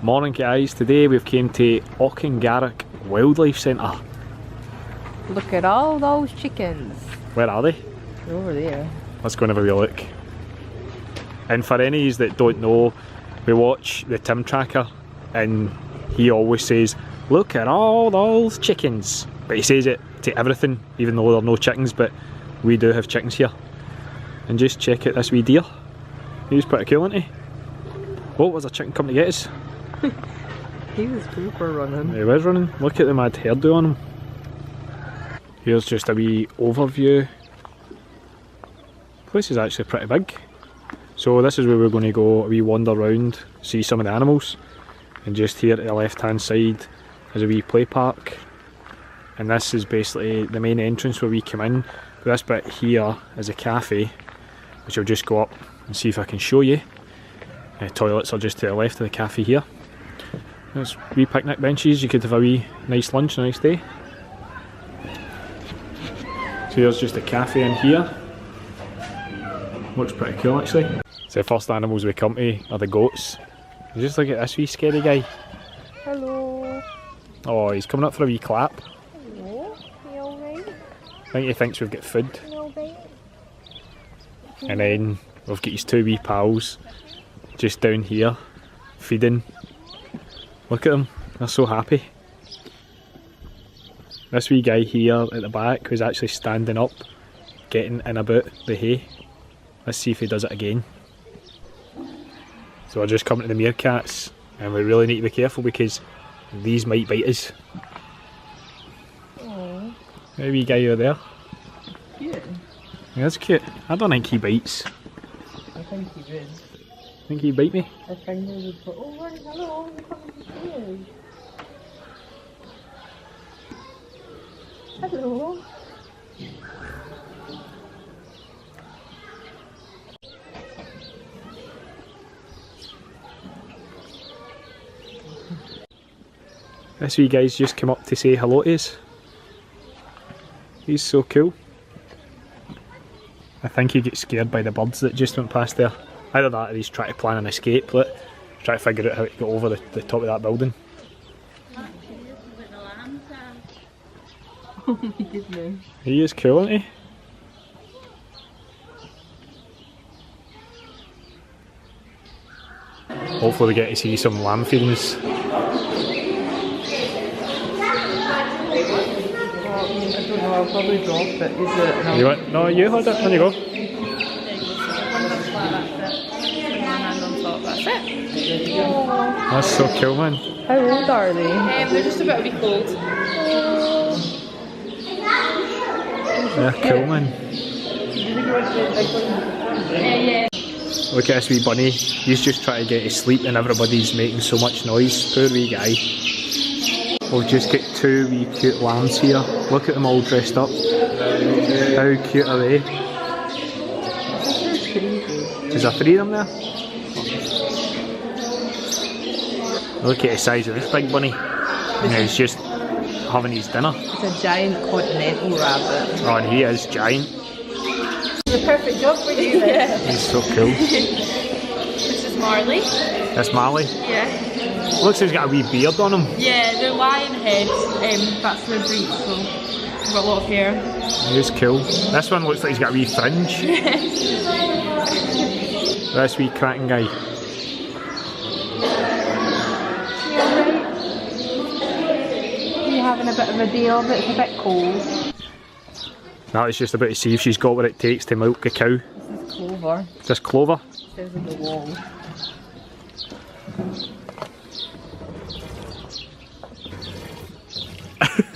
Morning guys, today we've came to Auchingarrich Wildlife Centre. Look at all those chickens. Where are they? They're over there. Let's go and have a wee look. And for any of you that don't know, we watch the Tim Tracker and he always says, look at all those chickens. But he says it to everything, even though there are no chickens, but we do have chickens here. And just check out this wee deer. He's pretty cool, isn't he? Oh, was a chicken coming to get us? He was super running. He was running. Look at the mad hairdo on him. Here's just a wee overview. The place is actually pretty big. So this is where we're going to go a wee wander around, see some of the animals. And just here at the left hand side is a wee play park. And this is basically the main entrance where we come in. But this bit here is a cafe, which I'll just go up and see if I can show you. Toilets are just to the left of the cafe here. There's wee picnic benches, you could have a wee nice lunch, a nice day. So here's just a cafe in here. Looks pretty cool actually. So the first animals we come to are the goats. Just look at this wee scary guy. Hello. Oh, he's coming up for a wee clap. Hello. You alright? I think he thinks we've got food. You alright? And then we've got his two wee pals just down here feeding. Look at them, they're so happy. This wee guy here at the back was actually standing up, getting in about the hay. Let's see if he does it again. So we're just coming to the meerkats and we really need to be careful because these might bite us. Oh. That wee guy over there. Cute. Yeah, that's cute. I don't think he bites. I think he would. Think he'd bite me? I think he would put, oh right, hello, you're coming to see us. Hello. This wee guy's just come up to say hello to us. He's so cool. I think he gets scared by the birds that just went past there. Either that or he's trying to plan an escape, look. Trying to figure out how to get over the top of that building. Oh my goodness. He is cool, isn't he? Hopefully we get to see some lamb feedings. I don't know, I'll probably drop it. Is it? No. You want? No, you hold it. On you go. That's so cool, man. How old are they? They're just about to be cold. Yeah, cool, man. Yeah. Look at this wee bunny. He's just trying to get to sleep and everybody's making so much noise. Poor wee guy. We've just got two wee cute lambs here. Look at them all dressed up. How cute are they? Is there three of them there? Look at the size of this big bunny. And he's just having his dinner. It's a giant continental rabbit. Oh, and he is giant. The perfect job for you then. Yeah. He's so cool. This is Marley. That's Marley. Yeah. Looks like he's got a wee beard on him. Yeah, they're lion heads. That's their breed, so they've got a lot of hair. He's cool. This one looks like he's got a wee fringe. This wee cracking guy. Having a bit of a deal, but it's a bit cold. Now it's just about to see if she's got what it takes to milk a cow. This is Clover. Is this Clover? It says on the wall.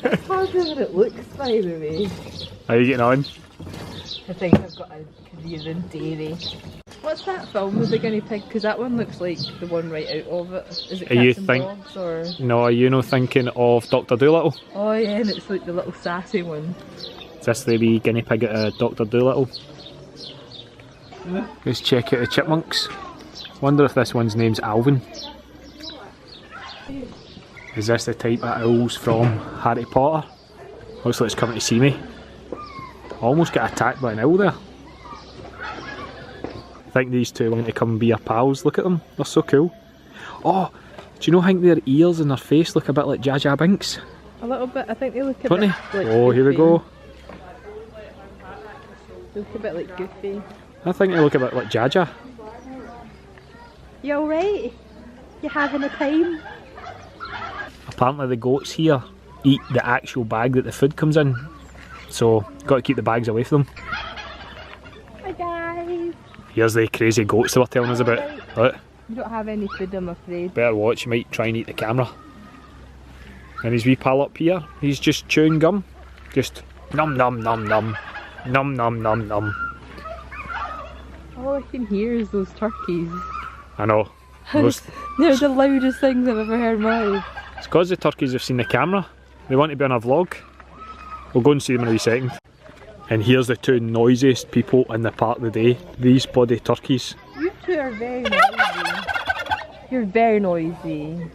That's hardly what it looks, by the way. How are you getting on? I think I've got a career in dairy. What's that film with the guinea pig? Because that one looks like the one right out of it. Is it Are you Cats and think- Dogs or? No, are you not thinking of Dr. Dolittle? Oh yeah, and it's like the little sassy one. Is this the wee guinea pig at Dr. Dolittle? Let's check out the chipmunks. Wonder if this one's name's Alvin. Is this the type of owls from Harry Potter? Looks like it's coming to see me. Almost got attacked by an owl there. I think these two are going to come and be our pals. Look at them, they're so cool. Oh, Do you know, I think their ears and their face look a bit like Jar Jar Binks? A little bit. I think they look a Don't bit they? like Oh, here we go. They look a bit like Goofy. I think they look a bit like Jar Jar. You alright? You having a time? Apparently the goats here eat the actual bag that the food comes in. So, got to keep the bags away from them. Hi guys! Here's the crazy goats they were telling us about. Look, You don't have any food, I'm afraid. better watch, you might try and eat the camera. And his wee pal up here, he's just chewing gum. Just num num num num. Num num num num. All I can hear is those turkeys. I know. Those, They're the loudest things I've ever heard in my life. it's because the turkeys have seen the camera. They want to be on a vlog. We'll go and see them in a wee second. And here's the two noisiest people in the park of the day. These bloody turkeys. You two are very noisy. You're very noisy.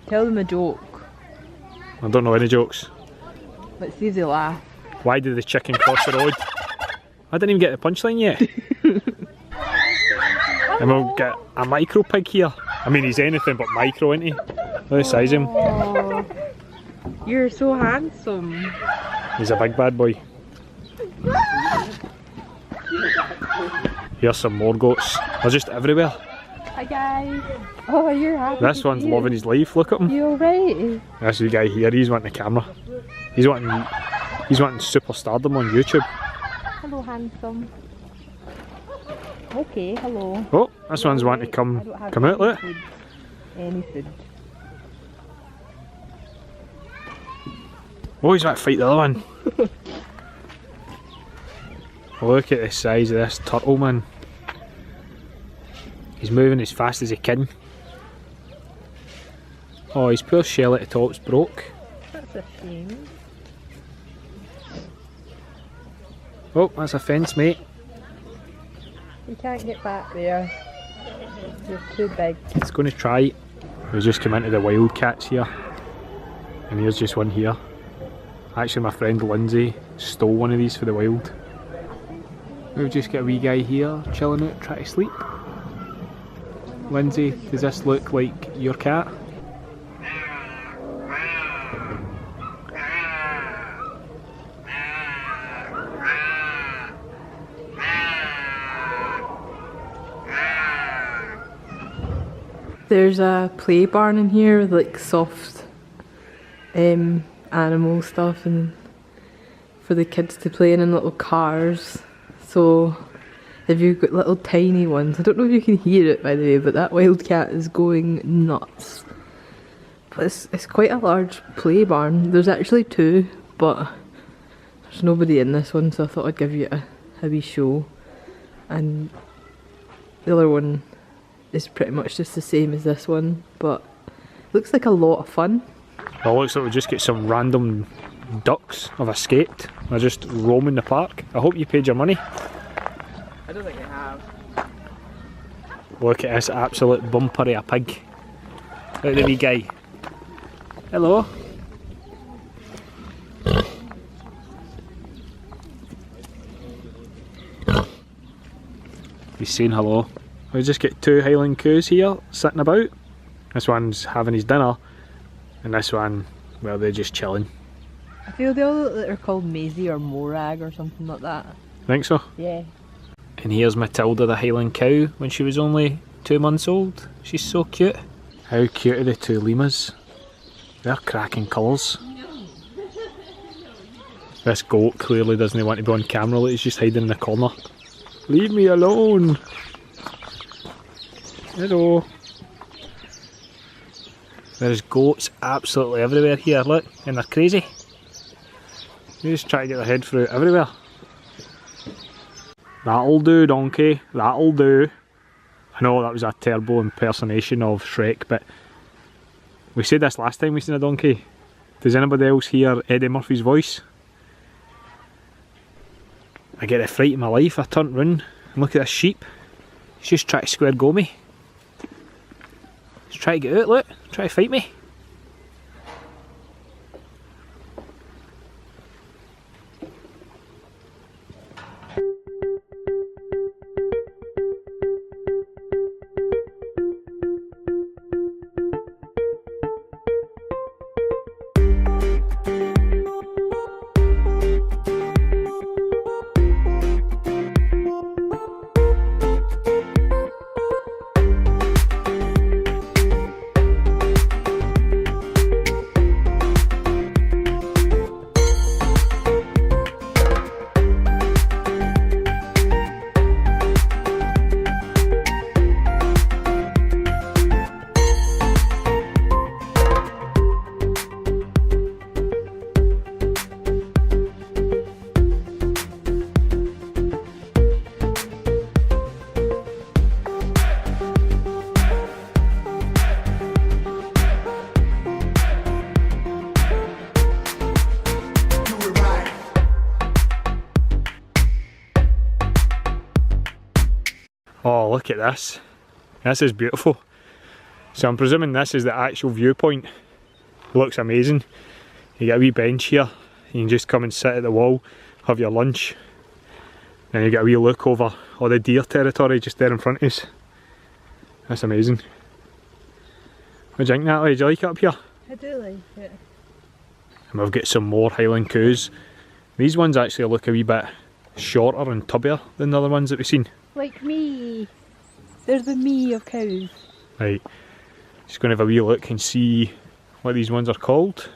Tell them a joke. I don't know any jokes. Let's see if they laugh. Why did the chicken cross the road? I didn't even get the punchline yet. And we'll get a micro pig here. I mean, he's anything but micro, isn't he? Look at the size of him. Oh, you're so handsome. He's a big bad boy. Here's some more goats. They're just everywhere. Hi guys. Oh, you're happy. This one's loving his life. Look at him. You alright? This wee guy here, he's wanting the camera. He's wanting superstardom on YouTube. Hello, handsome. Okay, hello. Oh, this one's wanting to come out. Look. Food. Any food. Oh, he's about to fight the other one. Look at the size of this turtle, man. He's moving as fast as he can. Oh, his poor shell at the top's broke. That's a shame. Oh, that's a fence, mate. You can't get back there. You're too big. It's going to try. We just come into the wildcats here. And here's just one here. Actually, my friend Lindsay stole one of these for the wild. We've just got a wee guy here chilling out, trying to sleep. Lindsay, does this look like your cat? There's a play barn in here with like soft animal stuff and for the kids to play in little cars. So if you've got little tiny ones, I don't know if you can hear it by the way, but that wildcat is going nuts. But it's quite a large play barn. There's actually two, but there's nobody in this one, so I thought I'd give you a wee show. And the other one is pretty much just the same as this one, but looks like a lot of fun. Well, it looks like we just get some random ducks have escaped. They're just roaming the park. I hope you paid your money. I don't think I have. Look at this absolute bumper of a pig. Look at the wee guy. Hello. He's saying hello. We just get two Highland coos here sitting about. This one's having his dinner, and this one, well, they're just chilling. I feel they all look like they're called Maisie or Morag or something like that. Think so? Yeah. And here's Matilda, the Highland cow, when she was only 2 months old. She's so cute. How cute are the two lemurs? They're cracking colours. This goat clearly doesn't want to be on camera, like he's just hiding in the corner. Leave me alone! Hello. There's goats absolutely everywhere here, look, and they're crazy. They just try to get their head through everywhere. That'll do, donkey, that'll do. I know that was a terrible impersonation of Shrek, but we said this last time we seen a donkey. Does anybody else hear Eddie Murphy's voice? I get a fright in my life. I turned round and look at this sheep. He's just trying to square go me. He's trying to get out, look, try to fight me. look at this. This is beautiful. So I'm presuming this is the actual viewpoint. It looks amazing. You get a wee bench here. You can just come and sit at the wall, have your lunch. Then you get a wee look over all the deer territory just there in front of us. That's amazing. What do you think, Natalie? Do you like it up here? I do like it. And we've got some more Highland coos. These ones actually look a wee bit shorter and tubbier than the other ones that we've seen. Like me. There's the me of cows. Right, just going to have a wee look and see what these ones are called.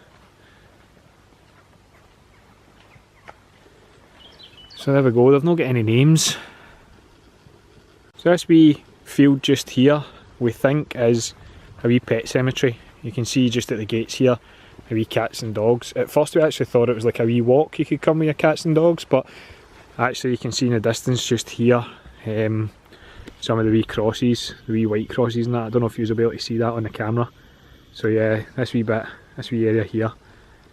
So there we go, they've not got any names. So this wee field just here, we think is a wee pet cemetery. You can see just at the gates here, a wee cats and dogs. At first we actually thought it was like a wee walk you could come with your cats and dogs, but actually you can see in the distance just here some of the wee crosses, the wee white crosses and that. I don't know if you'll be able to see that on the camera. So yeah, this wee area here,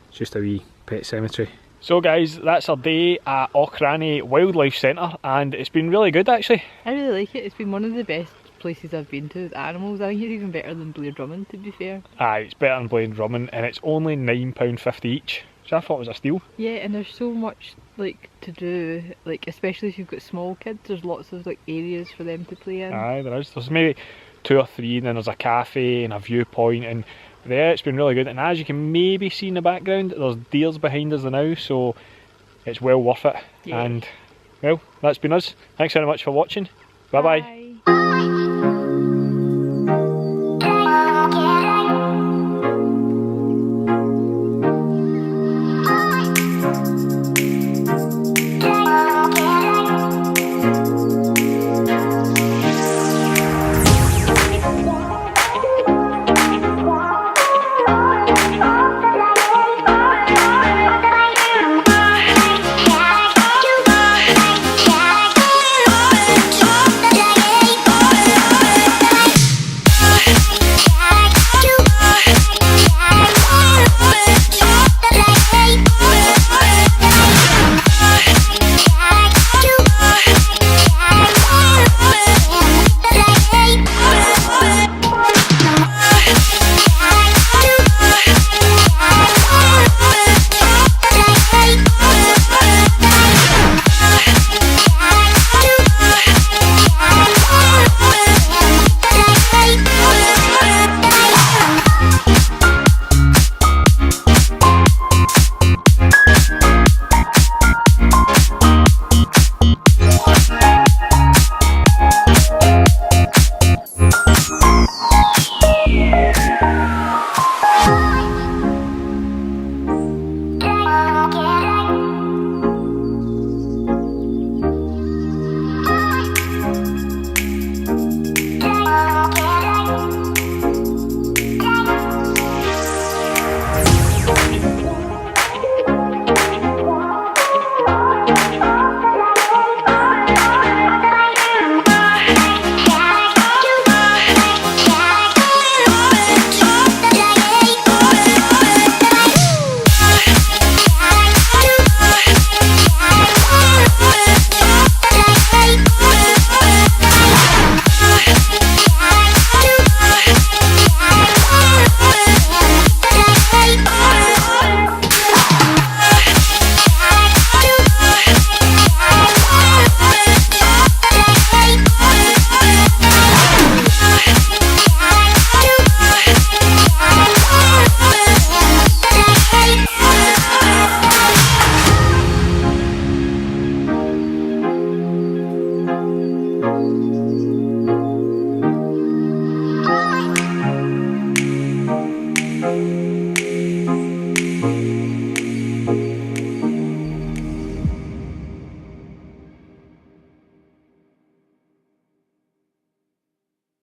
it's just a wee pet cemetery. So guys, that's our day at Auchingarrich Wildlife Centre, and it's been really good actually. I really like it. It's been one of the best places I've been to with animals. I think it's even better than Blair Drummond, to be fair. Aye, it's better than Blair Drummond, and it's only £9.50 each, which I thought was a steal. Yeah, and there's so much like to do, like especially if you've got small kids, there's lots of like areas for them to play in. Aye, there is. There's maybe 2 or 3, and then there's a cafe and a viewpoint, and yeah, it's been really good. And as you can maybe see in the background, there's deers behind us now, so it's well worth it. Yeah. And well, that's been us. Thanks very much for watching. Bye bye.